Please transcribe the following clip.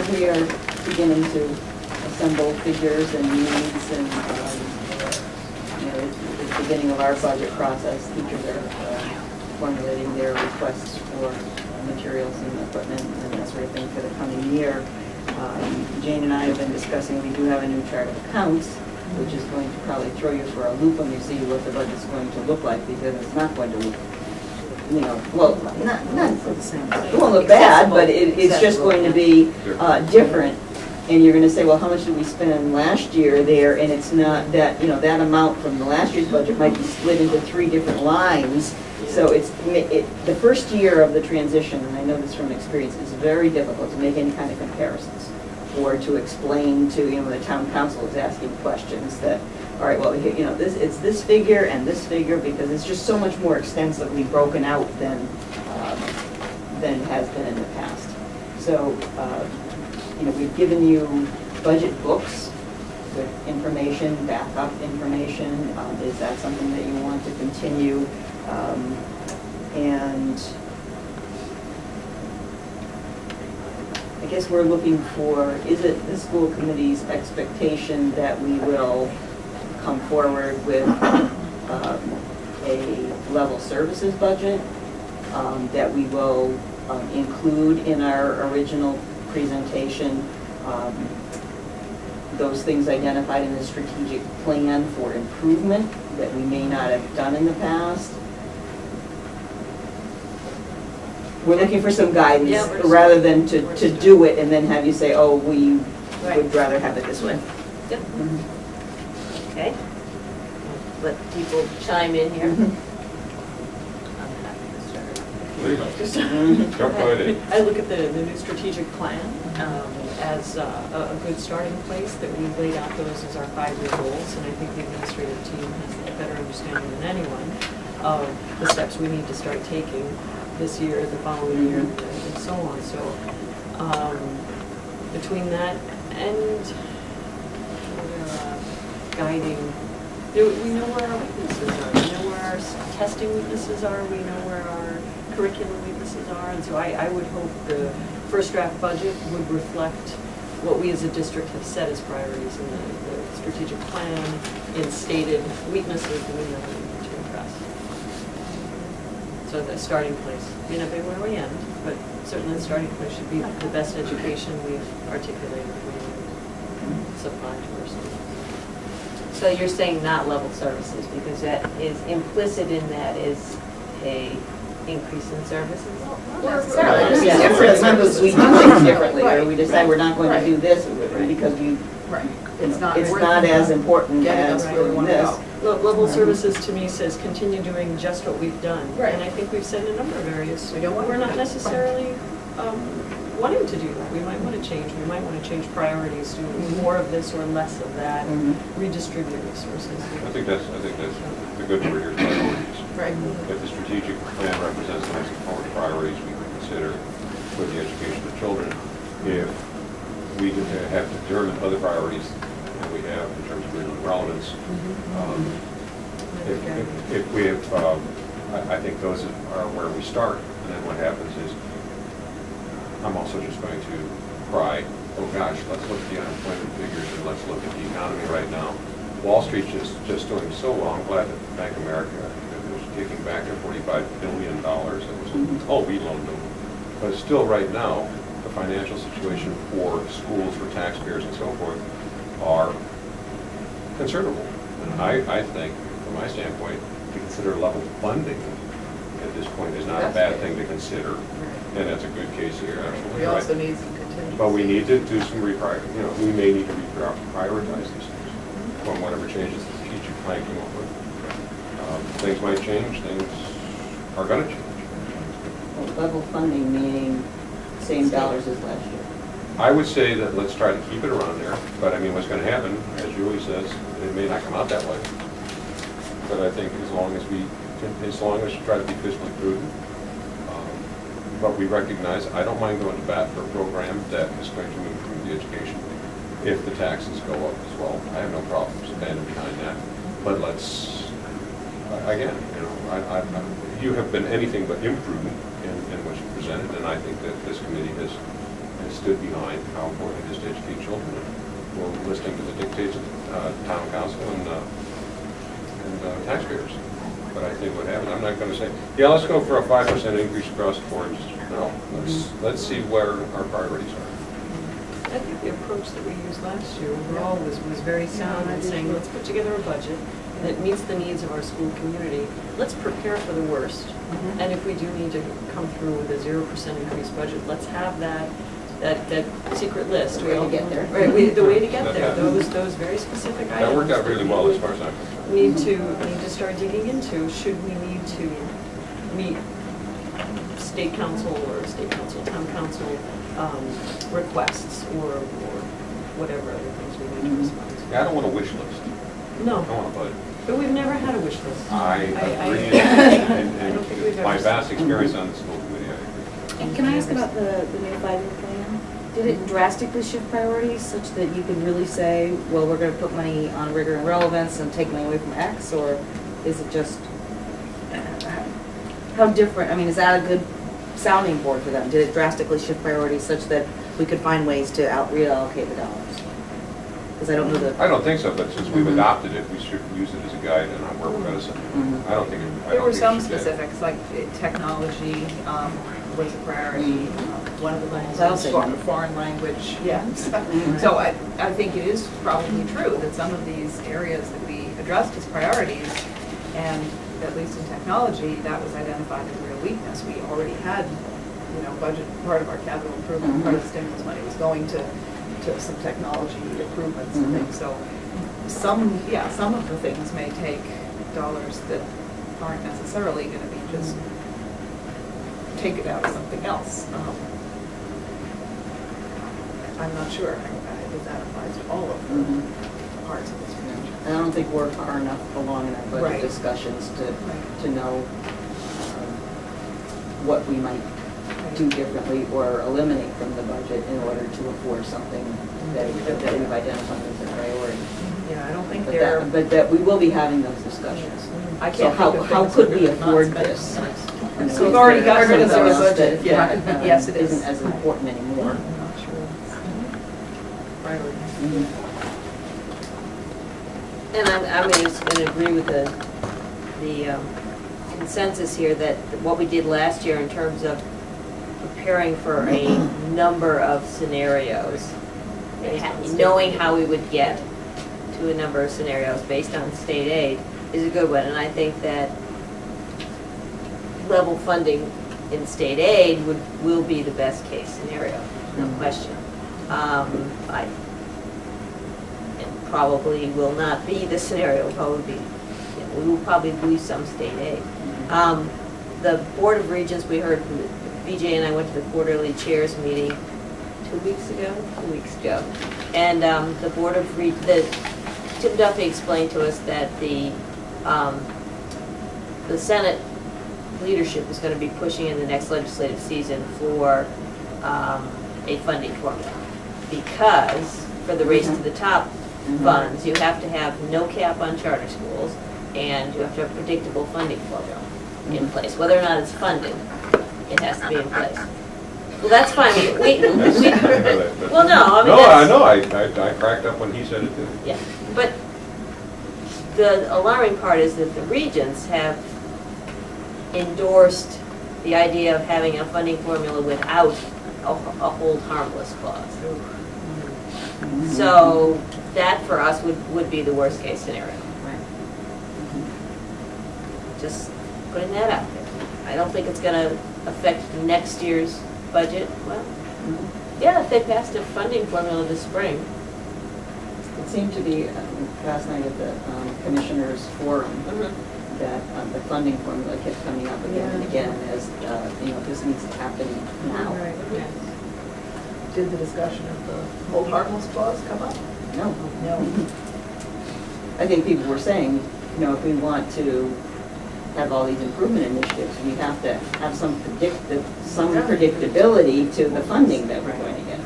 as we are beginning to assemble figures and needs and it's the beginning of our budget process, teachers are formulating their requests for materials and equipment and that sort of thing for the coming year. Jane and I have been discussing, we do have a new chart of accounts, which is going to probably throw you for a loop when you see what the budget's going to look like, because it's not going to look, well, not the same. It won't look bad, but it's just going to be different. And you're going to say, well, how much did we spend last year there? And it's not that, that amount from the last year's budget might be split into 3 different lines. So the first year of the transition, and I know this from experience, is very difficult to make any kind of comparisons or to explain to, the town council is asking questions that, all right, well, it's this figure and this figure, because it's just so much more extensively broken out than has been in the past. So, we've given you budget books with information, backup information. Is that something that you want to continue? And I guess we're looking for, is it the school committee's expectation that we will come forward with a level services budget that we will include in our original presentation, those things identified in the strategic plan for improvement that we may not have done in the past? We're looking for some guidance rather than to do it and then have you say, oh, we would rather have it this way. Yep. Okay. Let people chime in here. I'm happy to start. I look at the new strategic plan as a good starting place, that we've laid out those as our 5-year goals, and I think the administrative team has a better understanding than anyone of the steps we need to start taking this year, the following year, and so on. So between that and guiding, we know where our weaknesses are. We know where our testing weaknesses are. We know where our curriculum weaknesses are. And so I would hope the first draft budget would reflect what we as a district have set as priorities in the strategic plan, in stated weaknesses that we know we need to address. So the starting place may not be where we end, but certainly the starting place should be the best education we've articulated we supply to our students. So you're saying not level services, because that is implicit in that is a increase in services? Remember, we do things differently, or we decide we're not going to do this because it's not as important as doing this. Level services to me says continue doing just what we've done, and I think we've said in a number of areas we're not necessarily wanting to do that. We might want to change. We might want to change priorities, do more of this or less of that, redistribute resources. I think that's the good word here, priorities. Right. If the strategic plan represents the next forward priorities we can consider for the education of children, if we have determined other priorities that we have in terms of regional relevance, if we have, I think those are where we start, and then what happens is, I'm also just going to cry, oh gosh, let's look at the unemployment figures and let's look at the economy right now. Wall Street's just doing so well. I'm glad that Bank of America is taking back their $45 billion. We loaned them. But still right now, the financial situation for schools, for taxpayers and so forth are considerable. And I think, from my standpoint, to consider level funding at this point is not a bad thing to consider. And that's a good case here, absolutely. We also need some contingency. But we need to do some we may need to reprioritize these things from whatever changes the strategic plan came up with. Things might change, things are going to change. Well, level funding meaning same dollars as last year. I would say that let's try to keep it around there, but I mean what's going to happen, as Julie says, it may not come out that way. But I think as long as we try to be fiscally prudent, but we recognize, I don't mind going to bat for a program that is going to improve the education if the taxes go up as well. I have no problem standing behind that. But let's, again, you have been anything but imprudent in what you presented, and I think that this committee has has stood behind how important it is to educate children. We're listening to the dictates of town council and taxpayers. But I think what happens, I'm not going to say, yeah, let's go for a 5% increase across the board. No, let's see where our priorities are. I think the approach that we used last year overall was very sound in saying, let's put together a budget that meets the needs of our school community. Let's prepare for the worst. And if we do need to come through with a 0% increase budget, let's have that secret list. The way to get there. Right, the way to get there. Those very specific items. That worked out really well as far as I'm concerned. Need to start digging into. Should we need to meet state council or town council requests or whatever other things we need to respond to? Yeah, I don't want a wish list. No. I want a budget. But we've never had a wish list. I agree. I don't think we've And my ever vast seen- experience on the school committee, I agree. And can I ask about the new 5-year plan? Did it drastically shift priorities such that you could really say, well, we're going to put money on rigor and relevance and take money away from X, or is it just, how different, I mean, is that a good sounding board for them? Did it drastically shift priorities such that we could find ways to reallocate the dollars? Because I don't know the... I don't think so, but since we've adopted it, we should use it as a guide on where we're going to send it. I don't think it. There were some specifics, like technology was a priority. One of the goals was foreign language. Yeah. So I think it is probably true that some of these areas that we addressed as priorities, and at least in technology, that was identified as a real weakness. We already had, budget, part of our capital improvement, part of the stimulus money was going to some technology improvements and things. So some of the things may take dollars that aren't necessarily going to be just taken out of something else. I'm not sure if that applies to all of the parts of this financial. And I don't think we're far enough along in our budget Right. discussions to know what we might do differently or eliminate from the budget in order to afford something that we've identified as a priority. Yeah, I don't think But that we will be having those discussions. I So can't think of how things could that we are not afford spent. this? So we've already got rid of Something the else budget. that, Yeah. Yes, it is. Isn't as important anymore. I'm not sure. Priorities. And I'm just going to agree with the consensus here that what we did last year in terms of preparing for a number of scenarios, knowing how we would get to a number of scenarios based on state aid is a good one. And I think that level funding in state aid will be the best case scenario, no question. It probably will not be the scenario. We will probably lose some state aid. The Board of Regents, we heard, BJ and I went to the quarterly chairs meeting 2 weeks ago, and the Board of Tim Duffy explained to us that the Senate leadership is going to be pushing in the next legislative season for a funding formula, because for the race to the top funds, you have to have no cap on charter schools, and you have to have predictable funding formula in place. Whether or not it's funded, it has to be in place. Well, that's fine. Well, no, I mean, I know. I cracked up when he said it too. Yeah, but the alarming part is that the regents have endorsed the idea of having a funding formula without a hold harmless clause. So that for us would be the worst case scenario. Right. Just putting that out there. I don't think it's going to affect next year's budget. Well, yeah, if they passed a funding formula this spring. It seemed to be last night at the Commissioners Forum that the funding formula kept coming up again and again as, this needs to happen now. Right. Yeah. Did the discussion of the hold harmless clause come up? No. No. I think people were saying, if we want to have all these improvement initiatives, we have to have some predictability to the funding that we're going to get.